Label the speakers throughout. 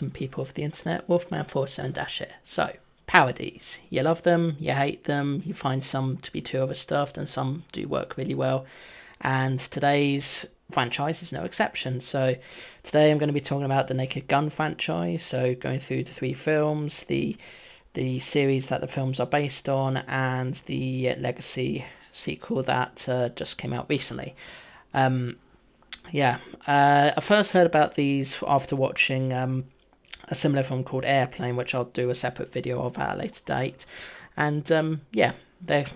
Speaker 1: awesome people of the internet, Wolfman47 here. So, parodies. You love them, you hate them, you find some to be too overstuffed and some do work really well. And today's franchise is no exception. So, today I'm going to be talking about the Naked Gun franchise. So, going through the three films, the series that the films are based on, and the legacy sequel that just came out recently. I first heard about these after watching a similar film called Airplane, which I'll do a separate video of at a later date. And they're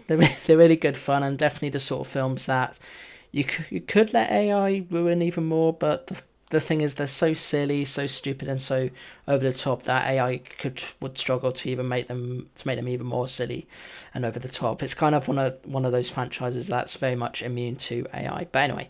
Speaker 1: really good fun, and definitely the sort of films that you could let AI ruin even more. But the thing is, they're so silly, so stupid, and so over the top that AI would struggle to even make them even more silly and over the top. It's kind of one of those franchises that's very much immune to AI. But anyway,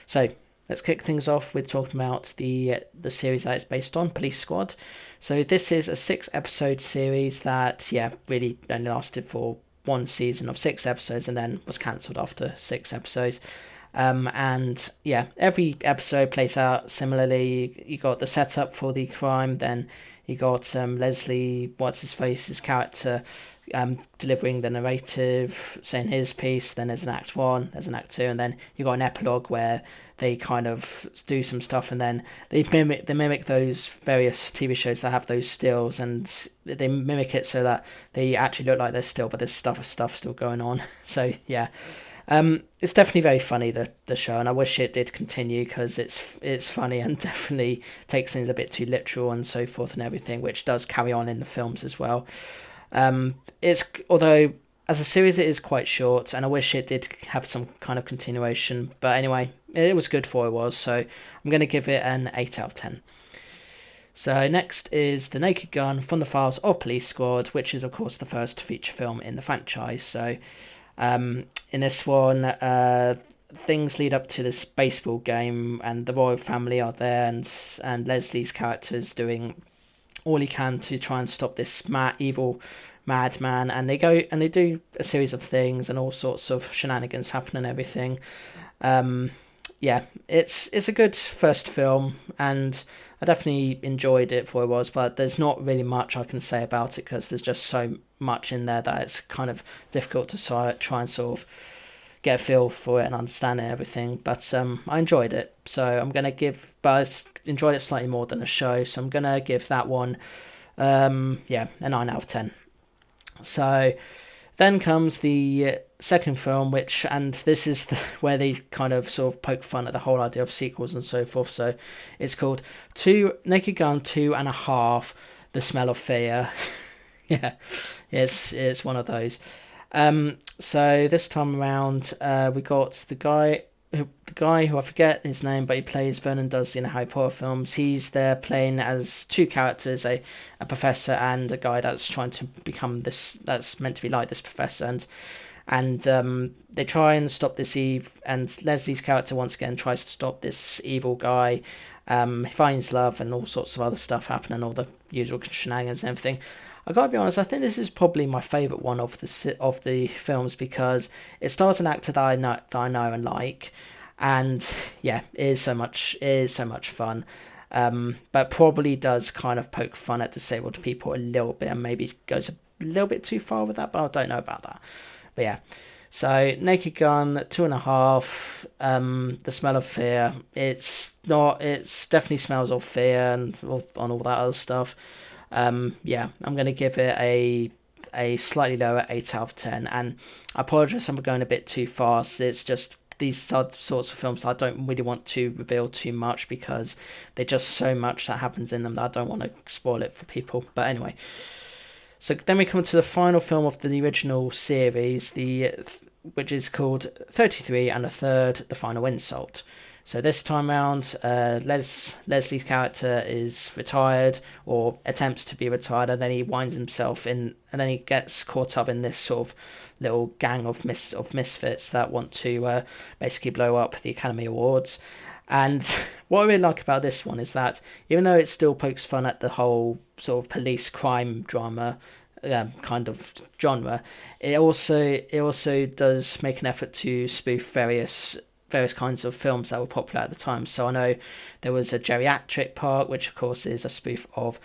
Speaker 1: so let's kick things off with talking about the series that it's based on, Police Squad. So this is a 6-episode series that really only lasted for one season of 6 episodes and then was cancelled after 6 episodes. Every episode plays out similarly. You got the setup for the crime, then you got Leslie, his character, delivering the narrative, saying his piece. Then there's an act 1, there's an act 2, and then you got an epilogue where they kind of do some stuff, and then they mimic those various TV shows that have those stills, and they mimic it so that they actually look like they're still, but there's stuff still going on. So yeah. It's definitely very funny, the show, and I wish it did continue because it's funny and definitely takes things a bit too literal and so forth and everything, which does carry on in the films as well. Although as a series it is quite short, and I wish it did have some kind of continuation. But anyway, it was good for what it was, so I'm going to give it an 8 out of 10. So next is The Naked Gun from the Files of Police Squad, which is of course the first feature film in the franchise. So in this one, things lead up to this baseball game, and the royal family are there, and Leslie's character is doing all he can to try and stop this evil madman, and they do a series of things, and all sorts of shenanigans happen and everything. It's a good first film, and I definitely enjoyed it for what it was, but there's not really much I can say about it because there's just so much in there that it's kind of difficult to try and sort of get a feel for it and understand it and everything. But I enjoyed it, so I enjoyed it slightly more than the show, so I'm gonna give that one a 9 out of 10. So then comes the second film, and this is where they kind of sort of poke fun at the whole idea of sequels and so forth. So it's called Naked Gun 2.5, The Smell of Fear. Yeah, it's one of those. So this time around, we got the guy who I forget his name, but he plays Vernon Dursley in the Harry Potter films. He's there playing as two characters, a professor and a guy that's trying to become that's meant to be like this professor, and they try and stop this and Leslie's character once again tries to stop this evil guy. He finds love and all sorts of other stuff happening, all the usual shenanigans and everything. I gotta be honest, I think this is probably my favourite one of the films because it stars an actor that I know and like, and it is so much fun. But probably does kind of poke fun at disabled people a little bit, and maybe goes a little bit too far with that, but I don't know about that. But yeah, so Naked Gun 2.5, The Smell of Fear. It's definitely smells of fear and on all that other stuff. I'm going to give it a slightly lower 8 out of 10, and I apologise if I'm going a bit too fast. It's just these sorts of films I don't really want to reveal too much because there's just so much that happens in them that I don't want to spoil it for people. But anyway, so then we come to the final film of the original series, which is called 33 and a Third, The Final Insult. So this time around, Leslie's character is retired, or attempts to be retired, and then he winds himself in, and then he gets caught up in this sort of little gang of misfits that want to basically blow up the Academy Awards. And what I really like about this one is that even though it still pokes fun at the whole sort of police crime drama kind of genre, it also does make an effort to spoof various various kinds of films that were popular at the time. So I know there was a Geriatric Park, which of course is a spoof of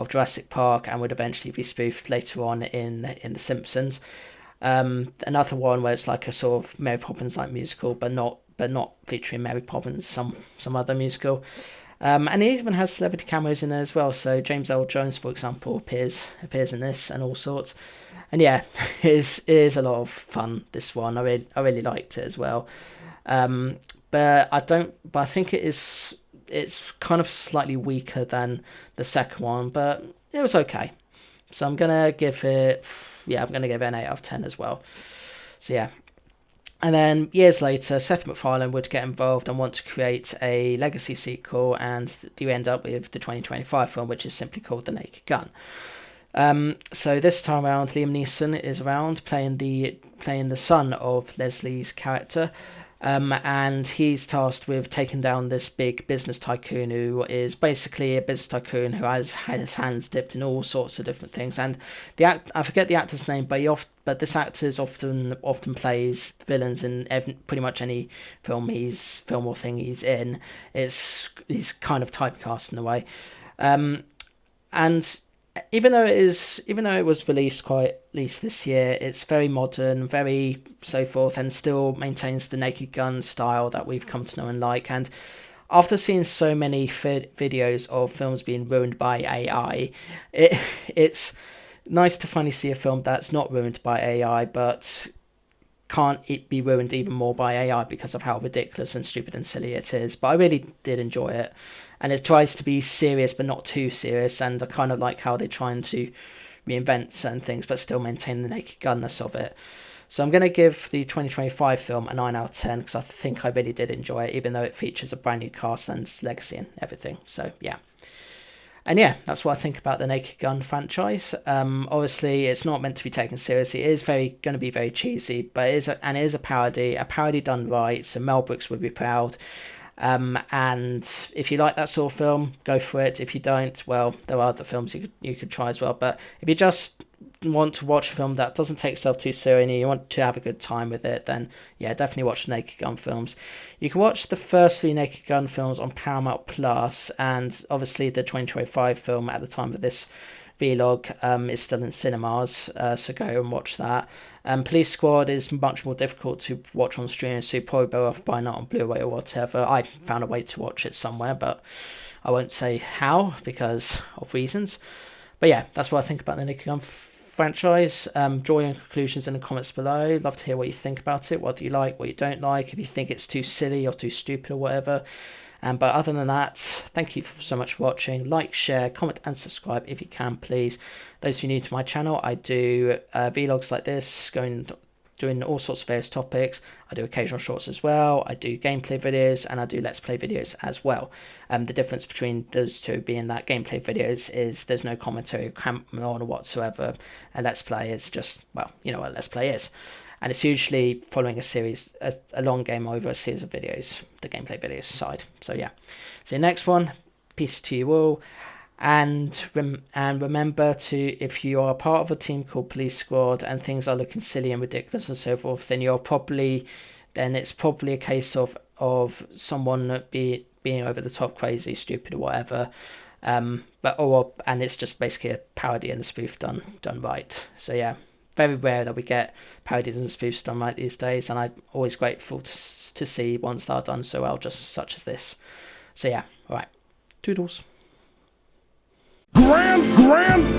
Speaker 1: Jurassic Park and would eventually be spoofed later on in The Simpsons. Another one where it's like a sort of Mary Poppins like musical, but not featuring Mary Poppins, some other musical. And it even has celebrity cameos in there as well. So James Earl Jones, for example, appears in this and all sorts. And yeah, it is a lot of fun. This one, I really liked it as well. But I think it's kind of slightly weaker than the second one, but it was okay. So I'm gonna give it an 8 out of 10 as well. So yeah. And then years later, Seth MacFarlane would get involved and want to create a legacy sequel, and you end up with the 2025 film, which is simply called The Naked Gun. So this time around, Liam Neeson is around playing the son of Leslie's character, and he's tasked with taking down this big business tycoon who is basically a business tycoon who has his hands dipped in all sorts of different things. And I forget the actor's name, but this actor often plays villains in pretty much any film or thing he's in. He's kind of typecast in a way, and even though it was released this year, it's very modern, very so forth, and still maintains the Naked Gun style that we've come to know and like. And after seeing so many videos of films being ruined by AI, it's nice to finally see a film that's not ruined by AI, but can't it be ruined even more by AI because of how ridiculous and stupid and silly it is. But I really did enjoy it, and it tries to be serious but not too serious, and I kind of like how they're trying to reinvent certain things but still maintain the naked gunness of it. So I'm going to give the 2025 film a 9 out of 10 because I think I really did enjoy it, even though it features a brand new cast and legacy and everything. So yeah. And yeah, that's what I think about the Naked Gun franchise. Obviously, it's not meant to be taken seriously. It is going to be very cheesy, but it is a parody done right. So Mel Brooks would be proud. And if you like that sort of film, go for it. If you don't, well, there are other films you could try as well. But if you just want to watch a film that doesn't take itself too seriously and you want to have a good time with it, then yeah, definitely watch the Naked Gun films. You can watch the first 3 Naked Gun films on Paramount Plus, and obviously the 2025 film at the time of this vlog is still in cinemas, so go and watch that. Police Squad is much more difficult to watch on streaming, so you probably better off buying it on Blu-ray or whatever. I found a way to watch it somewhere, but I won't say how because of reasons. But yeah, that's what I think about the Naked Gun franchise. Draw your conclusions in the comments below. Love to hear what you think about it. What do you like, what you don't like, if you think it's too silly or too stupid or whatever. But other than that, thank you so much for watching. Like, share, comment and subscribe if you can, please. Those of you new to my channel, I do vlogs like this, doing all sorts of various topics. I do occasional shorts as well. I do gameplay videos and I do let's play videos as well. The difference between those two being that gameplay videos is there's no commentary or camera on whatsoever, and let's play is just, well, you know what let's play is. And it's usually following a long game over a series of videos, the gameplay videos side. So yeah, so next one, peace to you all. And remember to, if you are part of a team called Police Squad and things are looking silly and ridiculous and so forth, then it's probably a case of someone being over the top, crazy, stupid, or whatever. And it's just basically a parody and a spoof done right. So yeah, very rare that we get parodies and spoofs done right these days, and I'm always grateful to see ones that are done so well, just such as this. So yeah, all right, toodles. Grand.